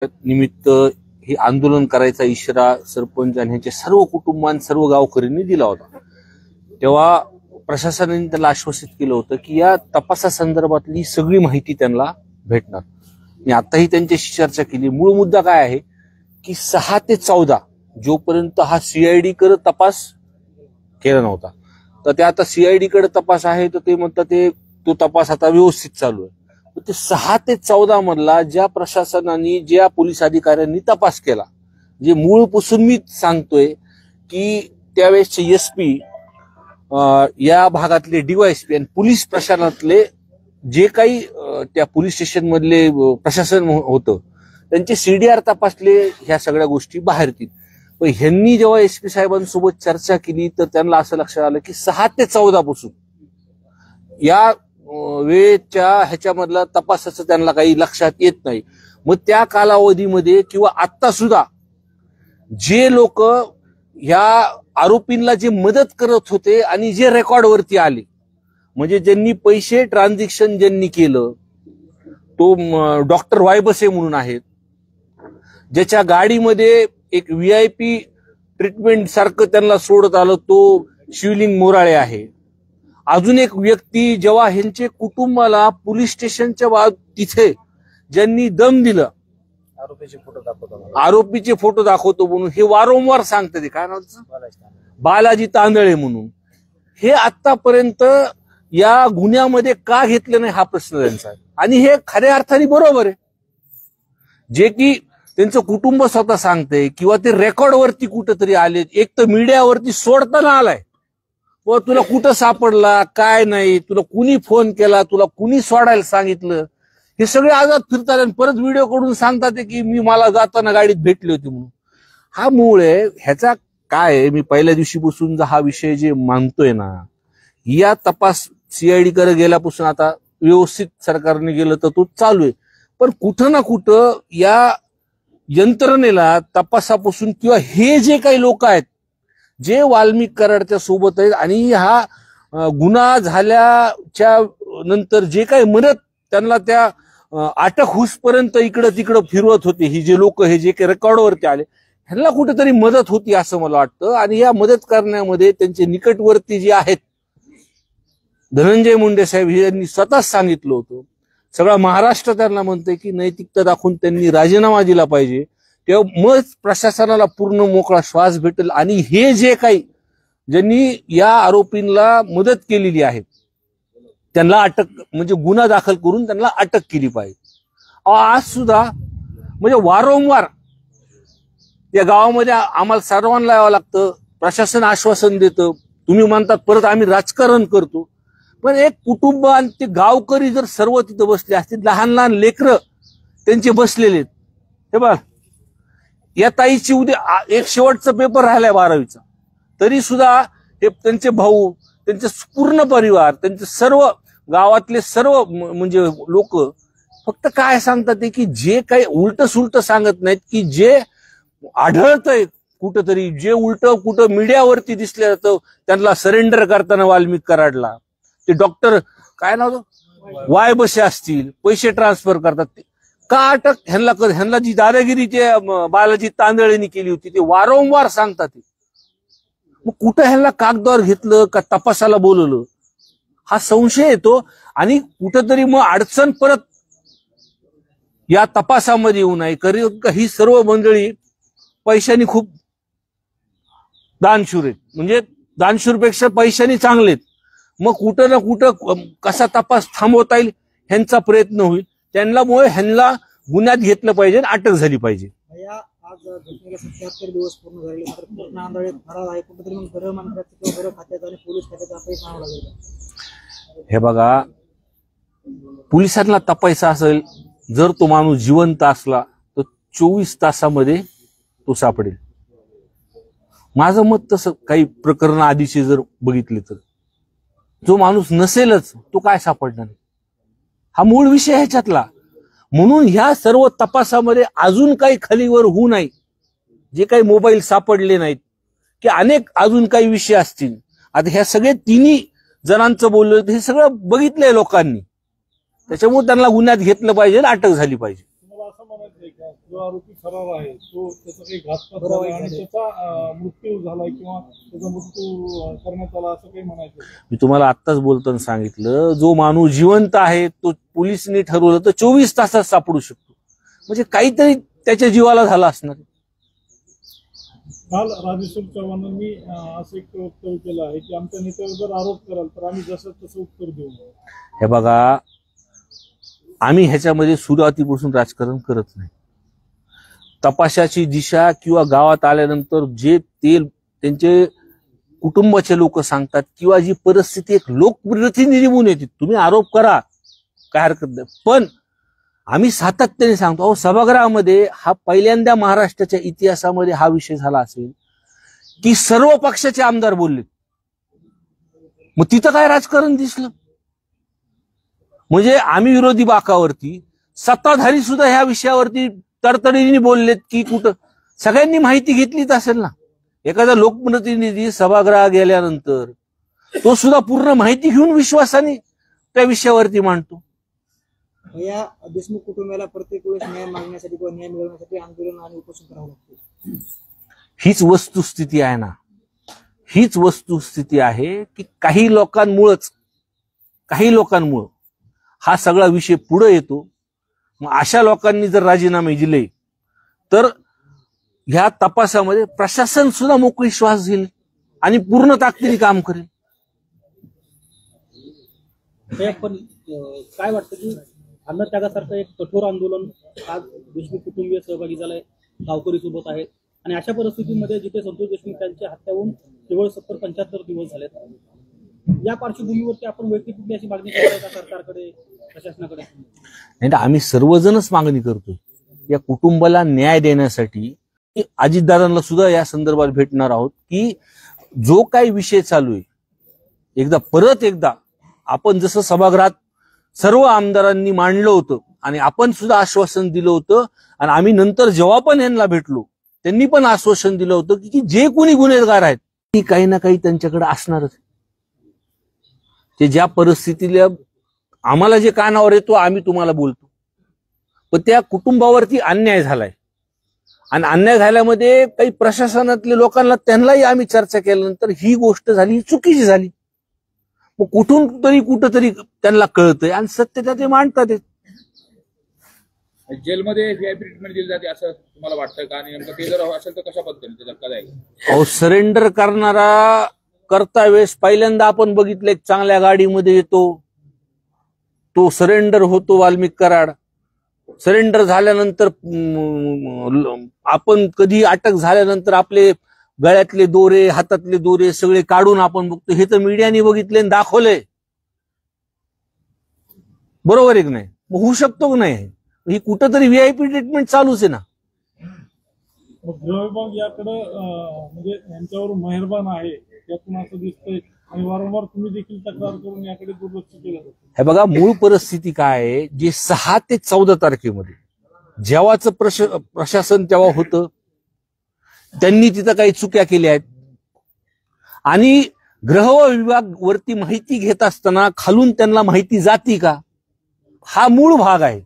निमित्त हे आंदोलन करायचा इशारा सरपंच आणि ह्यांच्या सर्व कुटुंबांनी सर्व गावकऱ्यांनी दिला होता। तेव्हा प्रशासनाने त्याला आश्वासित केलं होतं की या तपासासंदर्भातली सगळी माहिती त्यांना भेटणार। मी आताही त्यांच्याशी चर्चा केली। मूळ मुद्दा काय आहे की 6 ते 14 जोपर्यंत हा सीआयडी कडे तपास केला नव्हता, तर ते आता सीआयडी कडे तपास आहे, तर ते म्हणतात तो तपास आता व्यवस्थित चालू आहे। ते 6 ते 14 मधला ज्या प्रशासनाने ज्या पोलीस अधिकाऱ्यांनी तपास केला, जे मूळपासून मी सांगतोय की त्यावेळेसचे एसपी, या भागातले डीवायएसपी आणि पोलीस प्रशासनातले जे काही त्या पोलीस स्टेशन मधले प्रशासन होतं त्यांचे सीडीआर तपासले, ह्या सगळ्या गोष्टी बाहेर येतील। पण ह्यांनी जेव्हा एसपी साहेबांसोबत चर्चा केली तर त्यांना असं लक्षात आलं की 6 ते 14 पासून या वेळेच्या ह्याच्यामधला तपासाचं त्यांना काही लक्षात येत नाही। मग त्या कालावधीमध्ये किंवा आता सुद्धा जे लोक ह्या आरोपींना जे मदत करत होते आणि जे रेकॉर्डवरती आले, म्हणजे ज्यांनी पैसे ट्रान्झॅक्शन ज्यांनी केलं, तो डॉक्टर वायबसे म्हणून आहेत, ज्याच्या गाडीमध्ये एक व्हीआयपी ट्रीटमेंट सारखं त्यांना सोडत आलं, तो शिवलिंग मोराळे आहे। अजून एक व्यक्ती जेव्हा ह्यांचे कुटुंबाला पोलीस स्टेशनच्या तिथे ज्यांनी दम दिलं, आरोपीचे फोटो दाखवतो म्हणून हे वारंवार सांगतात, काय नाव बालाजी तांदळे म्हणून, हे आतापर्यंत या गुन्ह्यामध्ये का घेतलं नाही हा प्रश्न त्यांचा आहे। आणि हे खऱ्या अर्थाने बरोबर आहे, जे की त्यांचं कुटुंब स्वतः सांगते किंवा ते रेकॉर्डवरती कुठंतरी आले, एक तर मीडियावरती सोडताना आलाय, व तुला कुठं सापडला काय नाही, तुला कुणी फोन केला, तुला कुणी सोडायला सांगितलं, हे सगळे आजाद फिरतात आणि परत व्हिडिओ कडून सांगतात की मी मला जाताना गाडीत भेटली होती म्हणून। हा मूळ आहे ह्याचा। काय आहे, मी पहिल्या दिवशीपासून हा विषय जे मानतोय ना, या तपास सीआयडी कडे गेल्यापासून आता व्यवस्थित सरकारने गेलं तर तो चालू आहे, पण कुठं ना कुठं या यंत्रणेला तपासापासून किंवा हे जे काही लोक आहेत जे वाल्मिक कराडच्या सोबत आहेत आणि हा गुन्हा झाल्याच्या नंतर जे काही मदत त्यांना त्या अटक होईपर्यंत इकडं तिकडं फिरवत होते, ही जे लोक, हे जे काही रेकॉर्डवरती आले, ह्यांना कुठेतरी मदत होती असं मला वाटतं। आणि या मदत करण्यामध्ये त्यांचे निकटवर्ती जे आहेत, धनंजय मुंडे साहेब यांनी स्वतःच सांगितलं होतं, सगळा महाराष्ट्र त्यांना म्हणतंय की नैतिकता दाखवून त्यांनी राजीनामा दिला पाहिजे, तेव्हा मग प्रशासनाला पूर्ण मोकळा श्वास भेटेल। आणि हे जे काही ज्यांनी या आरोपींना मदत केलेली आहे त्यांना अटक, म्हणजे गुन्हा दाखल करून त्यांना अटक केली पाहिजे। आज सुद्धा म्हणजे वारंवार या गावामध्ये आम्हाला सर्वांना यावं लागतं, प्रशासन आश्वासन देतं, तुम्ही म्हणतात परत आम्ही राजकारण करतो, पण एक कुटुंब आणि ते गावकरी जर सर्व तिथं बसले असतील, लहान लहान लेकरं त्यांचे बसलेले आहेत, हे बघ या ताईची उद्या एक शेवटचा पेपर राहिलाय 12वीचा, तरी सुद्धा हे त्यांचे भाऊ, त्यांचे पूर्ण परिवार, त्यांचे सर्व गावातले सर्व म्हणजे लोक फक्त काय सांगतात की जे काही उलट सुलट सांगत नाहीत, की जे आढळतंय कुठंतरी, जे उलट कुठं मीडियावरती दिसलं जातं, त्यांना सरेंडर करताना वाल्मिक कराडला ते डॉक्टर काय नाव वायबसे असतील, पैसे ट्रान्सफर करतात, का अटक ह्यांना जी दादागिरी ते बालाजी तांदळेंनी केली होती ते वारंवार सांगतात। मग कुठं ह्यांना कागदावर घेतलं का तपासाला बोलवलं हा संशय येतो। आणि कुठंतरी मग अडचण परत या तपासामध्ये येऊ नये, ही सर्व मंडळी पैशानी खूप दानशूर आहेत, म्हणजे दानशूरपेक्षा पैशानी चांगलेत। मग कुठं ना कुठं कसा तपास थांबवता येईल ह्यांचा प्रयत्न होईल, त्यांच्यामुळे ह्यांना गुन्ह्यात घेतलं पाहिजे, अटक झाली पाहिजे। आज घटनेला 77 दिवस पूर्ण झाले, मात्र पूर्ण आंधळीत फरार आहे, कुठेतरी मग गृह मंत्र्याचं किंवा गृह खात्याचं आणि पोलीस खात्याचं आपल्याला म्हणावं लागेल। हे बघा, पोलिसांना तपायचा असेल, जर तो माणूस जिवंत असला तर 24 तासामध्ये तो सापडेल। माझं मत तसं, काही प्रकरण आधीचे जर बघितले तर जो माणूस नसेलच तो काय सापडणार, हा मूळ विषय ह्याच्यातला। म्हणून ह्या सर्व तपासामध्ये अजून काही खालीवर होऊ नये, जे काही मोबाईल सापडले नाहीत की अनेक अजून काही विषय असतील, आता ह्या सगळे तिन्ही जणांचं बोललं हे सगळं बघितलंय लोकांनी, त्याच्यामुळे त्यांना गुन्ह्यात घेतलं पाहिजे, अटक झाली पाहिजे। जो आरोपी फरार आहे तो त्याचा काही घातपात झाला आणि त्याचा मृत्यू झालाय किंवा त्याचा मृत्यू करण्यात आला असं काही म्हणायचं? मी तुम्हाला आत्ताच बोलताना सांगितलं, जो माणूस जिवंत आहे तो पोलिसांनी ठरवलं तर 24 तासात सापडू शकतो. म्हणजे काहीतरी त्याच्या जीवाला झाला असणार. काल राजेश्वर चव्हाणांनी असं एक वक्तव्य केलं आहे की आमच्या नेत्यावर जर आरोप कराल तर आम्ही जसं तसं उत्तर देऊ. हे बघा, आम्ही ह्याच्यामध्ये सुरुवातीपासून राजकारण करत नाही. तपासाची दिशा किंवा गावात आल्यानंतर जे त्यांचे कुटुंबाचे लोक सांगतात किंवा जी परिस्थिती एक लोकप्रतिनिधी म्हणून येते, तुम्ही आरोप करा, काय हरकत नाही, पण आम्ही सातत्याने सांगतो, अहो सभागृहामध्ये हा पहिल्यांदा महाराष्ट्राच्या इतिहासामध्ये हा विषय झाला असेल की सर्व पक्षाचे आमदार बोलले. मग तिथं काय राजकारण दिसलं? म्हणजे आम्ही विरोधी बाकावरती, सत्ताधारी सुद्धा ह्या विषयावरती तडतडीने बोललेत की कुठं सगळ्यांनी माहिती घेतलीच असेल ना. एखादा लोकप्रतिनिधी सभागृहात गेल्यानंतर तो सुद्धा पूर्ण माहिती घेऊन विश्वासाने त्या विषयावरती मांडतो. या देशमुख कुटुंबाला प्रत्येक वेळेस न्याय मागण्यासाठी किंवा न्याय मिळवण्यासाठी आंदोलन आणि उपोषण करावं लागतं. हीच वस्तुस्थिती आहे ना. हीच वस्तुस्थिती आहे की काही लोकांमुळं हा सगळा विषय पुढे येतो. मग अशा लोकांनी जर राजीनामे दिले तर ह्या तपासामध्ये प्रशासन सुद्धा मोकळी श्वास घेईल आणि पूर्ण ताकदीने काम करेल. पण काय वाटतं की अन्नत्यागासारखं एक कठोर आंदोलन आज देशमुख कुटुंबीय सहभागी झालंय, गावकरी सोबत आहेत, आणि अशा परिस्थितीमध्ये जिथे संतोष देशमुख यांची हत्या होऊन केवळ 70-75 दिवस झालेत, या पार्श्वभूमीवरती आपण वैयक्तिक अशी मागणी करताय का सरकारकडे, प्रशासनाकडे? नाही, आम्ही सर्वजणच मागणी करतोय या कुटुंबाला न्याय देण्यासाठी. अजितदादांना सुद्धा या संदर्भात भेटणार आहोत की जो काही विषय चालू आहे परत एकदा आपण जसं सभागृहात सर्व आमदारांनी मांडलं होतं आणि आपण सुद्धा आश्वासन दिलं होतं, आणि आम्ही नंतर जेव्हा पण यांना भेटलो त्यांनी पण आश्वासन दिलं होतं की जे कोणी गुन्हेगार आहेत ती काही ना काही त्यांच्याकडे असणारच. ते ज्या परिस्थितीला आम्हाला जे कानावर येतो आम्ही तुम्हाला बोलतो, पण त्या कुटुंबावरती अन्याय झालाय आणि अन्याय झाल्यामध्ये काही प्रशासनातले लोकांना त्यांनाही आम्ही चर्चा केल्यानंतर ही गोष्ट झाली, ही चुकीची झाली. मग कुठंतरी त्यांना कळतंय आणि सत्य ते मांडतात. जेलमध्ये व्हीआयपी ट्रीटमेंट दिली जाते असं तुम्हाला वाटतं का? आणि नेमकं ते जर असेल तर कशा पद्धतीने ते धक्का जाईल? अहो, सरेंडर करता वेळेस पहिल्यांदा आपण बघितलं एक चांगल्या गाडीमध्ये येतो, तो सरेंडर होतो वाल्मिक कराड. सरेंडर झाल्यानंतर आपण कधी अटक झाल्यानंतर आपले गळ्यातले दोरे, हातातले दोरे सगळे काढून आपण बघतो. हे तर मीडियाने बघितले आणि दाखवलंय. बरोबर आहे की नाही? होऊ शकतो की नाही? ही कुठंतरी व्हीआयपी ट्रीटमेंट चालूच आहे ना. गृह विभाग याकडे म्हणजे यांच्यावर मेहरबान आहे यातून असं दिसतंय, आणि वारंवार तुम्ही देखील तक्रार करून याकडे दुर्लक्ष केलं जातं. हे बघा, मूळ परिस्थिती काय आहे, जे 6 ते 14 तारखेमध्ये जेव्हाचं प्रशासन तेव्हा होतं, त्यांनी तिथं काही चुक्या केल्या आहेत, आणि गृह विभाग वरती माहिती घेत असताना खालून त्यांना माहिती जाती का, हा मूळ भाग आहे.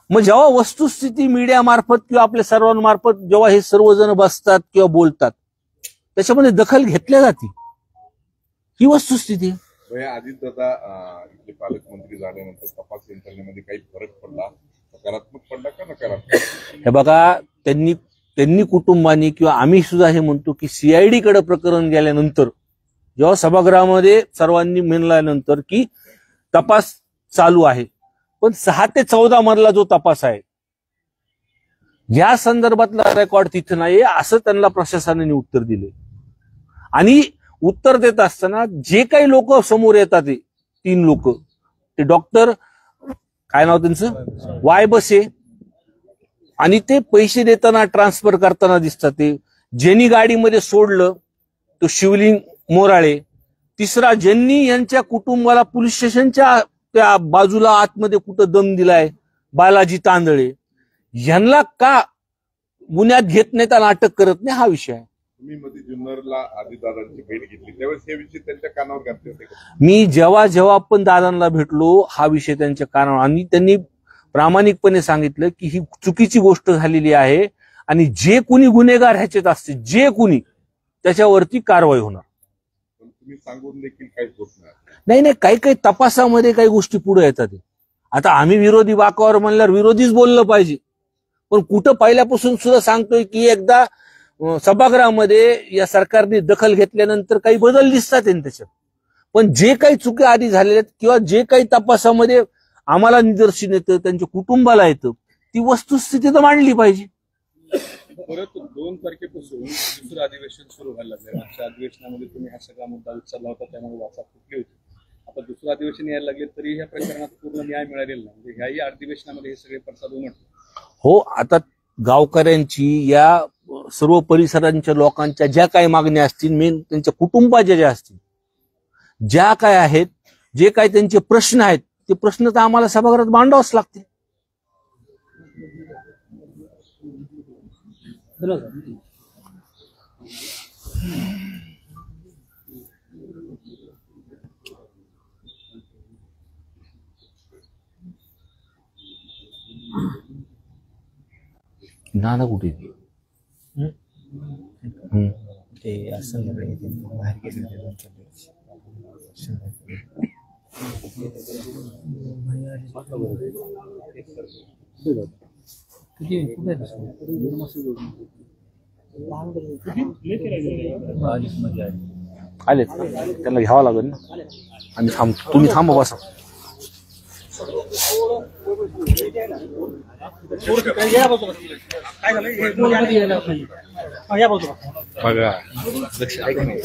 मग जेव्हा वस्तुस्थिती मीडिया मार्फत किंवा आपल्या सर्वांमार्फत जेव्हा हे सर्वजण बसतात किंवा बोलतात त्याच्यामध्ये दखल घेतल्या जाते, ही वस्तुस्थिती आहे. अजितदादा इथले पालकमंत्री झाल्यानंतर तपास यंत्रणेमध्ये काही फरक पडला, सकारात्मक पडला का नकारात्मक? हे बघा, त्यांनी कुटुंबानी किंवा आम्ही सुद्धा हे म्हणतो की सीआयडी कडे प्रकरण गेल्यानंतर जेव्हा सभागृहामध्ये सर्वांनी म्हणल्यानंतर की तपास चालू आहे, पण 6 ते 14 मधला जो तपास आहे या संदर्भातला रेकॉर्ड तिथे नाही असं त्यांना प्रशासनाने उत्तर दिले. आणि उत्तर देत असताना जे काही लोक समोर येतात, 3 लोक, ते डॉक्टर काय नाव त्यांचं, वाय बसे, आणि ते पैसे देताना ट्रान्सफर करताना दिसतात. ते ज्यांनी गाडीमध्ये सोडलं तो शिवलिंग मोराळे, तिसरा ज्यांनी यांच्या कुटुंबाला पोलीस स्टेशनच्या त्या बाजूला आतमध्ये कुठं दम दिलाय बालाजी तांदळे, यांना का गुन्ह्यात घेत नाहीत आणि अटक करत नाही, हा विषय आहे. तुम्ही मध्ये जुन्नरला अजितदादांची भेट घेतली त्यावेळेस हे विषय त्यांच्या कानावर घातले होते का? मी जेव्हा पण दादांना भेटलो हा विषय त्यांच्या कानावर, आणि त्यांनी प्रामाणिकपणे सांगितलं की ही चुकीची गोष्ट झालेली आहे आणि जे कुणी गुन्हेगार ह्याच्यात असतील, जे कुणी, त्याच्यावरती कारवाई होणार. पण तुम्ही सांगून देखील काहीच होत नाही. नाही, काही काही तपासामध्ये काही गोष्टी पुढे येतात. आता आम्ही विरोधी वाकावर म्हणल्यावर विरोधीच बोललं पाहिजे, पण कुठं पहिल्यापासून सुद्धा सांगतोय की एकदा सभागृहामध्ये या सरकारने दखल घेतल्यानंतर काही बदल दिसतात त्याच्यात. पण जे काही चुकी आधी झालेल्या आहेत किंवा जे काही तपासामध्ये आम्हाला निदर्शन येतं, त्यांच्या कुटुंबाला येतं, ती वस्तुस्थिती तर मांडली पाहिजे. परत 2 तारखेपासून दुसरं अधिवेशन सुरू व्हायला लागलं. मागच्या अधिवेशनामध्ये तुम्ही हा सगळा मुद्दा उचलला होता, त्यामुळे वाचा फुटली होती. आता दुसरं अधिवेशन यायला लागले तरी ह्या प्रकरणात पूर्ण न्याय मिळालेला नाही. म्हणजे ह्याही अधिवेशनामध्ये हे सगळे प्रसाद उमटले. हो, आता गावकऱ्यांची, या सर्व परिसरांच्या लोकांच्या ज्या काही मागण्या असतील, मेन त्यांच्या कुटुंबाच्या ज्या असतील, ज्या काय आहेत, जे काही त्यांचे प्रश्न आहेत, ते प्रश्न तर आम्हाला सभागृहात मांडावंच लागतील. नाना कुठे ते असं बाहेर गेले आले, त्यांना घ्यावं लागेल ना. आणि तुम्ही थांबा बसा. काय झालं?